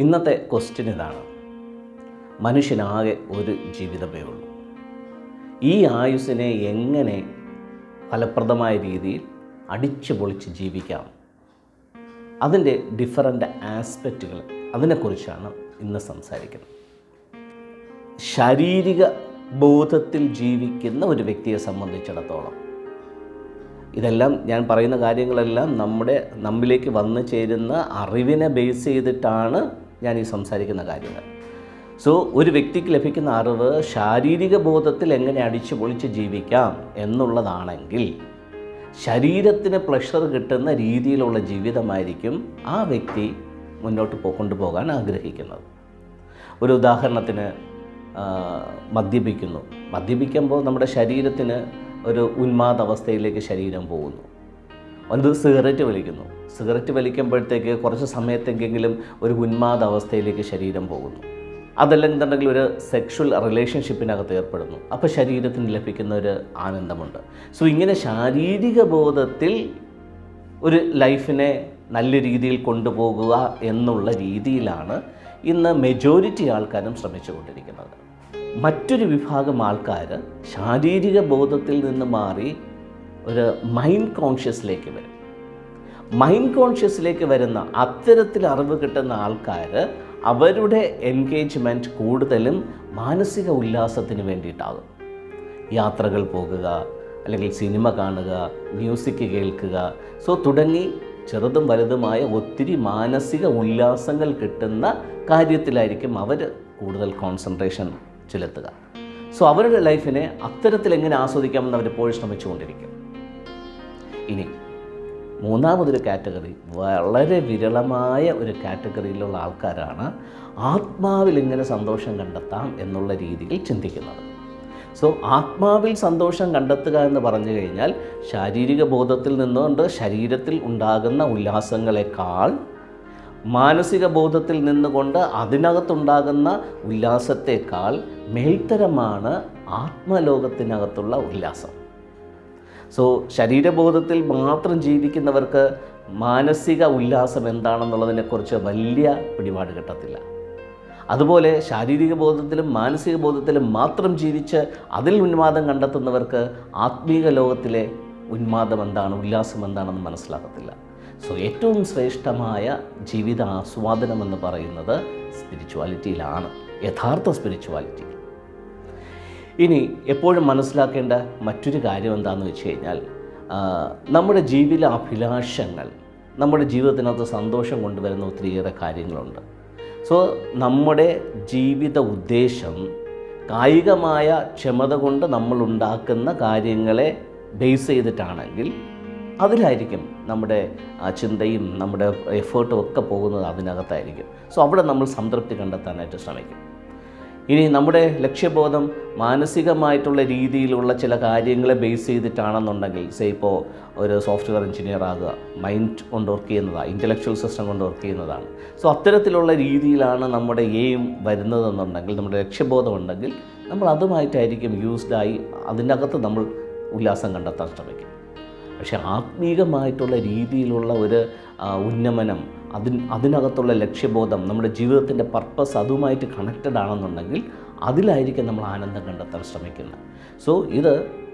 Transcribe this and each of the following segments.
ഇന്നത്തെ ക്വസ്റ്റ്യൻ ഇതാണ്. മനുഷ്യനാകെ ഒരു ജീവിതമേ ഉള്ളൂ. ഈ ആയുസ്സിനെ എങ്ങനെ ഫലപ്രദമായ രീതിയിൽ അടിച്ചു പൊളിച്ച് ജീവിക്കാം, അതിൻ്റെ ഡിഫറൻ്റ് ആസ്പെക്റ്റുകൾ, അതിനെക്കുറിച്ചാണ് ഇന്ന് സംസാരിക്കുന്നത്. ശാരീരിക ബോധത്തിൽ ജീവിക്കുന്ന ഒരു വ്യക്തിയെ സംബന്ധിച്ചിടത്തോളം ഇതെല്ലാം ഞാൻ പറയുന്ന കാര്യങ്ങളെല്ലാം നമ്മിലേക്ക് വന്നു ചേരുന്ന അറിവിനെ ബേസ് ചെയ്തിട്ടാണ് ഞാൻ ഈ സംസാരിക്കുന്ന കാര്യങ്ങൾ. സോ ഒരു വ്യക്തിക്ക് ലഭിക്കുന്ന അറിവ് ശാരീരിക ബോധത്തിൽ എങ്ങനെ അടിച്ചു പൊളിച്ച് ജീവിക്കാം എന്നുള്ളതാണെങ്കിൽ ശരീരത്തിന് പ്ലഷർ കിട്ടുന്ന രീതിയിലുള്ള ജീവിതമായിരിക്കും ആ വ്യക്തി മുന്നോട്ട് കൊണ്ടുപോകാൻ ആഗ്രഹിക്കുന്നത്. ഒരു ഉദാഹരണത്തിന് മദ്യപിക്കുമ്പോൾ നമ്മുടെ ശരീരത്തിന് ഒരു ഉന്മാദാവസ്ഥയിലേക്ക് ശരീരം പോകുന്നു. അത് സിഗരറ്റ് വലിക്കുമ്പോഴത്തേക്ക് കുറച്ച് സമയത്തെങ്കിലും ഒരു ഉന്മാദാവസ്ഥയിലേക്ക് ശരീരം പോകുന്നു. അതല്ലെന്നുണ്ടെങ്കിൽ ഒരു സെക്ഷൽ റിലേഷൻഷിപ്പിനകത്ത് ഏർപ്പെടുന്നു. അപ്പോൾ ശരീരത്തിന് ലഭിക്കുന്ന ഒരു ആനന്ദമുണ്ട്. സോ ഇങ്ങനെ ശാരീരിക ബോധത്തിൽ ഒരു ലൈഫിനെ നല്ല രീതിയിൽ കൊണ്ടുപോകുക എന്നുള്ള രീതിയിലാണ് ഇന്ന് മെജോറിറ്റി ആൾക്കാരും ശ്രമിച്ചുകൊണ്ടിരിക്കുന്നത്. മറ്റൊരു വിഭാഗം ആൾക്കാർ ശാരീരിക ബോധത്തിൽ നിന്ന് മാറി ഒരു മൈൻഡ് കോൺഷ്യസിലേക്ക് വരുന്ന അത്തരത്തിൽ അറിവ് കിട്ടുന്ന ആൾക്കാർ അവരുടെ എൻഗേജ്മെൻറ്റ് കൂടുതലും മാനസിക ഉല്ലാസത്തിന് വേണ്ടിയിട്ടാകും. യാത്രകൾ പോകുക, അല്ലെങ്കിൽ സിനിമ കാണുക, മ്യൂസിക് കേൾക്കുക, സോ തുടങ്ങി ചെറുതും വലുതുമായ ഒത്തിരി മാനസിക ഉല്ലാസങ്ങൾ കിട്ടുന്ന കാര്യത്തിലായിരിക്കും അവർ കൂടുതൽ കോൺസെൻട്രേഷൻ ചെലുത്തുക. സോ അവരുടെ ലൈഫിനെ അത്തരത്തിൽ എങ്ങനെ ആസ്വദിക്കാമെന്ന് അവരെപ്പോഴും ശ്രമിച്ചുകൊണ്ടിരിക്കും. ഇനി മൂന്നാമതൊരു കാറ്റഗറി, വളരെ വിരളമായ ഒരു കാറ്റഗറിയിലുള്ള ആൾക്കാരാണ് ആത്മാവിൽ എങ്ങനെ സന്തോഷം കണ്ടെത്താം എന്നുള്ള രീതിയിൽ ചിന്തിക്കുന്നത്. സോ ആത്മാവിൽ സന്തോഷം കണ്ടെത്തുക എന്ന് പറഞ്ഞു കഴിഞ്ഞാൽ ശാരീരിക ബോധത്തിൽ നിന്നുകൊണ്ട് ശരീരത്തിൽ ഉണ്ടാകുന്ന ഉല്ലാസങ്ങളെക്കാൾ മാനസിക ബോധത്തിൽ നിന്നുകൊണ്ട് അതിനകത്തുണ്ടാകുന്ന ഉല്ലാസത്തേക്കാൾ മേൽത്തരമാണ് ആത്മലോകത്തിനകത്തുള്ള ഉല്ലാസം. സോ ശരീരബോധത്തിൽ മാത്രം ജീവിക്കുന്നവർക്ക് മാനസിക ഉല്ലാസം എന്താണെന്നുള്ളതിനെക്കുറിച്ച് വലിയ പിടിപാട് കിട്ടത്തില്ല. അതുപോലെ ശാരീരിക ബോധത്തിലും മാനസിക ബോധത്തിലും മാത്രം ജീവിച്ച് അതിൽ ഉന്മാദം കണ്ടെത്തുന്നവർക്ക് ആത്മീക ലോകത്തിലെ ഉന്മാദം എന്താണ്, ഉല്ലാസം എന്താണെന്ന് മനസ്സിലാകത്തില്ല. സോ ഏറ്റവും ശ്രേഷ്ഠമായ ജീവിത ആസ്വാദനം എന്ന് പറയുന്നത് സ്പിരിച്വാലിറ്റിയിലാണ്, യഥാർത്ഥ സ്പിരിച്വാലിറ്റി. ഇനി എപ്പോഴും മനസ്സിലാക്കേണ്ട മറ്റൊരു കാര്യം എന്താണെന്ന് വെച്ച് കഴിഞ്ഞാൽ, നമ്മുടെ ജീവിത അഭിലാഷങ്ങൾ നമ്മുടെ ജീവിതത്തിനകത്ത് സന്തോഷം കൊണ്ടുവരുന്ന ഒത്തിരിയേറെ കാര്യങ്ങളുണ്ട്. സോ നമ്മുടെ ജീവിത ഉദ്ദേശം കായികമായ ക്ഷമത കൊണ്ട് നമ്മൾ ഉണ്ടാക്കുന്ന കാര്യങ്ങളെ ബേസ് ചെയ്തിട്ടാണെങ്കിൽ അതിലായിരിക്കും നമ്മുടെ ചിന്തയും നമ്മുടെ എഫേർട്ടും ഒക്കെ പോകുന്നത് അതിനകത്തായിരിക്കും. സോ അവിടെ നമ്മൾ സംതൃപ്തി കണ്ടെത്താനായിട്ട് ശ്രമിക്കും. ഇനി നമ്മുടെ ലക്ഷ്യബോധം മാനസികമായിട്ടുള്ള രീതിയിലുള്ള ചില കാര്യങ്ങളെ ബേസ് ചെയ്തിട്ടാണെന്നുണ്ടെങ്കിൽ, ഇപ്പോൾ ഒരു സോഫ്റ്റ്വെയർ എഞ്ചിനീയർ ആകുക, മൈൻഡ് കൊണ്ട് വർക്ക് ചെയ്യുന്നതാണ്, ഇൻ്റലക്ച്വൽ സിസ്റ്റം കൊണ്ട് വർക്ക് ചെയ്യുന്നതാണ്. സോ അത്തരത്തിലുള്ള രീതിയിലാണ് നമ്മുടെ എയിം വരുന്നതെന്നുണ്ടെങ്കിൽ, നമ്മുടെ ലക്ഷ്യബോധം ഉണ്ടെങ്കിൽ നമ്മൾ അതുമായിട്ടായിരിക്കും യൂസ്ഡായി അതിനകത്ത് നമ്മൾ ഉല്ലാസം കണ്ടെത്താൻ ശ്രമിക്കും. പക്ഷേ ആത്മീകമായിട്ടുള്ള രീതിയിലുള്ള ഒരു ഉന്നമനം, അതിനകത്തുള്ള ലക്ഷ്യബോധം, നമ്മുടെ ജീവിതത്തിൻ്റെ പർപ്പസ് അതുമായിട്ട് കണക്റ്റഡ് ആണെന്നുണ്ടെങ്കിൽ അതിലായിരിക്കും നമ്മൾ ആനന്ദം കണ്ടെത്താൻ ശ്രമിക്കുന്നത്. സോ ഇത്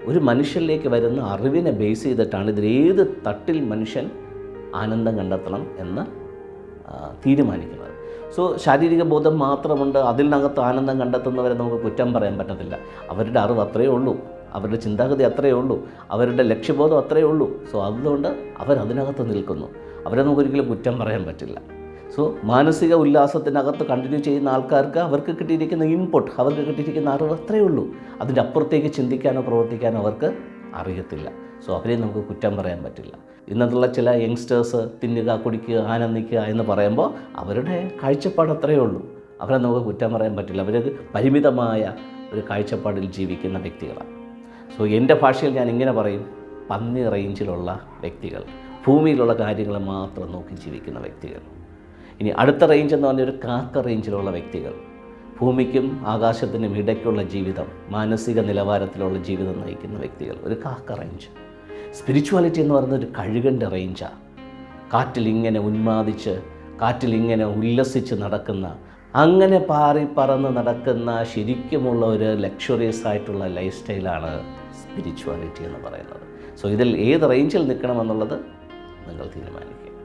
ഒരു മനുഷ്യനിലേക്ക് വരുന്ന അറിവിനെ ബേസ് ചെയ്തിട്ടാണ് ഇതിലേത് തട്ടിൽ മനുഷ്യൻ ആനന്ദം കണ്ടെത്തണം എന്ന് തീരുമാനിക്കുന്നത്. സോ ശാരീരിക ബോധം മാത്രമുണ്ട്, അതിനകത്ത് ആനന്ദം കണ്ടെത്തുന്നവരെ നമുക്ക് കുറ്റം പറയാൻ പറ്റത്തില്ല. അവരുടെ അറിവ് അത്രയേ ഉള്ളൂ, അവരുടെ ചിന്താഗതി അത്രയേ ഉള്ളൂ, അവരുടെ ലക്ഷ്യബോധം അത്രയേ ഉള്ളൂ. സോ അതുകൊണ്ട് അവരതിനകത്ത് നിൽക്കുന്നു, അവരെ നമുക്കൊരിക്കലും കുറ്റം പറയാൻ പറ്റില്ല. സോ മാനസിക ഉല്ലാസത്തിനകത്ത് കണ്ടിന്യൂ ചെയ്യുന്ന ആൾക്കാർക്ക് അവർക്ക് കിട്ടിയിരിക്കുന്ന ഇൻപുട്ട്, അവർക്ക് കിട്ടിയിരിക്കുന്ന അറിവ് അത്രയേ ഉള്ളൂ. അതിൻ്റെ അപ്പുറത്തേക്ക് ചിന്തിക്കാനോ പ്രവർത്തിക്കാനോ അവർക്ക് അറിയത്തില്ല. സോ അവരെ നമുക്ക് കുറ്റം പറയാൻ പറ്റില്ല. ഇന്നത്തുള്ള ചില യങ്സ്റ്റേഴ്സ് തിന്നുക, കുടിക്കുക, ആനന്ദിക്കുക എന്ന് പറയുമ്പോൾ അവരുടെ കാഴ്ചപ്പാട് അത്രയേ ഉള്ളൂ, അവരെ നമുക്ക് കുറ്റം പറയാൻ പറ്റില്ല. അവർ പരിമിതമായ ഒരു കാഴ്ചപ്പാടിൽ ജീവിക്കുന്ന വ്യക്തികളാണ്. സോ എൻ്റെ ഭാഷയിൽ ഞാൻ ഇങ്ങനെ പറയും, പന്നി റേഞ്ചിലുള്ള വ്യക്തികൾ, ഭൂമിയിലുള്ള കാര്യങ്ങൾ മാത്രം നോക്കി ജീവിക്കുന്ന വ്യക്തികൾ. ഇനി അടുത്ത റേഞ്ച് എന്ന് പറഞ്ഞാൽ ഒരു കാക്ക റേഞ്ചിലുള്ള വ്യക്തികൾ, ഭൂമിക്കും ആകാശത്തിനും ഇടയ്ക്കുള്ള ജീവിതം, മാനസിക നിലവാരത്തിലുള്ള ജീവിതം നയിക്കുന്ന വ്യക്തികൾ, ഒരു കാക്ക റേഞ്ച്. സ്പിരിച്വാലിറ്റി എന്ന് പറയുന്നത് ഒരു കഴുകൻ്റെ റേഞ്ചാണ്. കാറ്റിൽ ഇങ്ങനെ ഉന്മാദിച്ച് കാറ്റിലിങ്ങനെ ഉല്ലസിച്ച് നടക്കുന്ന, അങ്ങനെ പാറി പറന്ന് നടക്കുന്ന ശരിക്കുമുള്ള ഒരു ലക്ഷറിയസ് ആയിട്ടുള്ള ലൈഫ് സ്റ്റൈലാണ് സ്പിരിച്വാലിറ്റി എന്ന് പറയുന്നത്. സോ ഇതിൽ ഏത് റേഞ്ചിൽ നിൽക്കണമെന്നുള്ളത് നിങ്ങൾ തീരുമാനിക്കുക.